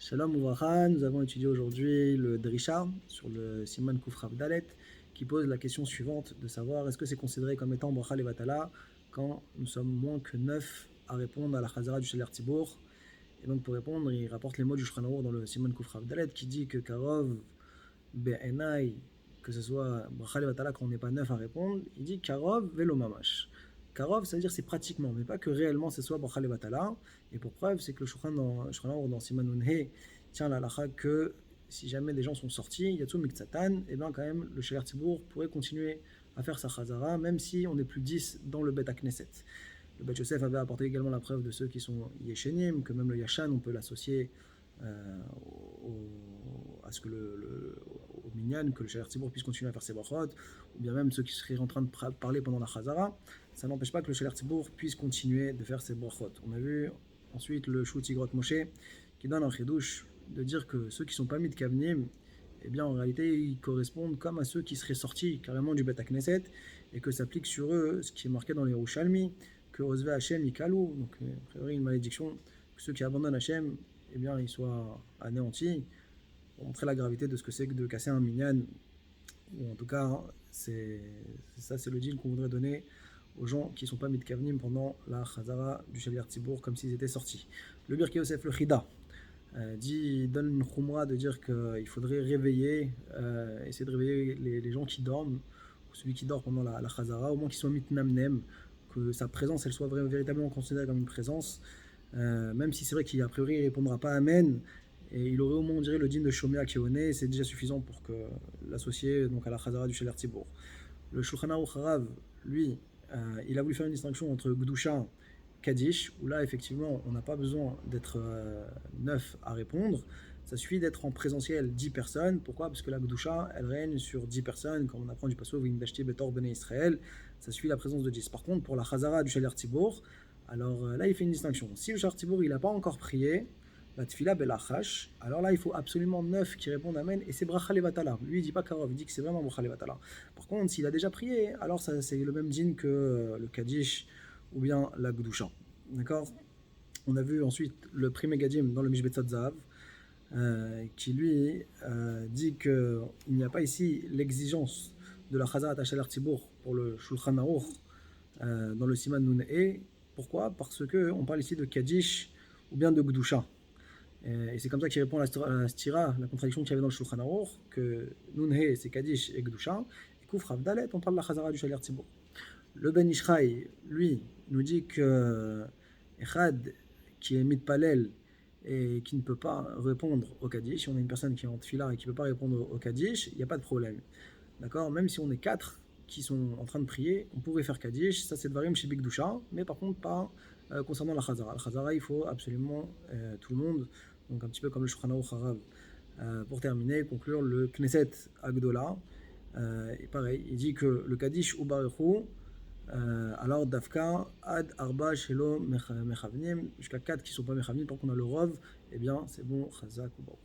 Shalom Ouvracha, nous avons étudié aujourd'hui le Drisha sur le Siman Kufrav Dalet qui pose la question suivante de savoir est-ce que c'est considéré comme étant Bracha Levatala quand nous sommes moins que 9 à répondre à la Chazara du Sheler Tzibour. Et donc pour répondre, il rapporte les mots du Shulchan Aruch dans le Siman Kufrav Dalet qui dit que Karov Be'enai, que ce soit Bracha Levatala quand on n'est pas 9 à répondre, il dit Karov Velo Mamash. Karov, ça veut dire c'est pratiquement, mais pas que réellement c'est soit Bracha Levatala. Et pour preuve, c'est que le Shulchan Aruch dans Siman Nunhe tient la lacha que si jamais des gens sont sortis, Yatsu Miktsatan, et bien quand même le Sheler Tzibour pourrait continuer à faire sa Chazara, même si on n'est plus 10 dans le Bet Knesset. Le Bet Yosef avait apporté également la preuve de ceux qui sont Yeshenim, que même le Yashan, on peut l'associer à ce que au Minyan, que le Sheler Tzibour puisse continuer à faire ses brachot, ou bien même ceux qui seraient en train de parler pendant la Chazara, ça n'empêche pas que le Sheler Tzibour puisse continuer de faire ses brachot. On a vu ensuite le Shut Tigrot Moshe qui donne un chidouche de dire que ceux qui sont pas mis de Kavnim, eh bien en réalité ils correspondent comme à ceux qui seraient sortis carrément du Bet Knesset et que s'applique sur eux ce qui est marqué dans les Yerushalmi, que Osve Hashem Ikalou, donc a priori une malédiction, que ceux qui abandonnent Hashem, eh bien ils soient anéantis, pour montrer la gravité de ce que c'est que de casser un minyan, ou en tout cas c'est le deal qu'on voudrait donner aux gens qui ne sont pas mis de Kavnim pendant la Chazara du Sheler Tzibour comme s'ils étaient sortis. Le Birkei Yosef, le Chida, donne une khumra de dire qu'il faudrait réveiller, essayer de réveiller les gens qui dorment, ou celui qui dort pendant la Chazara, au moins qu'il soit mitnamnem, que sa présence elle soit véritablement considérée comme une présence, même si c'est vrai qu'a priori il ne répondra pas Amen, et il aurait au moins on dirait le din de Shomea Keone, c'est déjà suffisant pour que l'associer donc à la Chazara du Sheler Tzibour. Le Shulchan Aruch Harav, lui, il a voulu faire une distinction entre Gdusha Kaddish, où là, effectivement, on n'a pas besoin d'être 9 à répondre. Ça suffit d'être en présentiel 10 personnes. Pourquoi? Parce que la Gdusha, elle règne sur 10 personnes, comme on apprend du Passo, Vindashti Betor Bene Israël. Ça suffit la présence de 10. Par contre, pour la Chazara du Sheler Tzibour, alors là, il fait une distinction. Si le Sheler Tzibour, il n'a pas encore prié, la Tfila Belachash, alors là, il faut absolument 9 qui répondent Amen, et c'est Bracha Levatala. Lui, il dit pas Karov, il dit que c'est vraiment Bracha Levatala. Par contre, s'il a déjà prié, alors ça, c'est le même din que le Kaddish ou bien la Gdusha. D'accord? On a vu ensuite le Pri Megadim dans le Mishbetzat Zahav, qui lui dit qu'il n'y a pas ici l'exigence de la Chazat Sheler Tzibour pour le Shulchan Aruch dans le Siman Nun'e. Pourquoi? Parce qu'on parle ici de Kaddish ou bien de Gdusha. Et c'est comme ça qu'il répond à la stira, la contradiction qu'il y avait dans le Shulchan Aruch, que Nun'e c'est Kaddish et Gdusha, et Kufrav Dalet on parle de la Chazara du Sheler Tzibour. Le Ben Ishraï, lui, nous dit que Echad, qui est mitpalel et qui ne peut pas répondre au Kaddish, si on a une personne qui est en tfila et qui ne peut pas répondre au Kaddish, il n'y a pas de problème. D'accord? Même si on est 4 qui sont en train de prier, on pourrait faire Kaddish, ça c'est Dvarim chez Bigdusha, mais par contre pas concernant la Chazara. La Chazara, il faut absolument tout le monde, donc un petit peu comme le Shulchan Aruch Harav. Pour terminer, conclure le Knesset Agdola, et pareil, il dit que le Kaddish ou Baruchu, alors Dafka, Ad Arba Shelo Mechavnim, jusqu'à 4 qui ne sont pas Mechavnim, tant qu'on a le Rov, eh bien c'est bon, Chazak ou Baruch.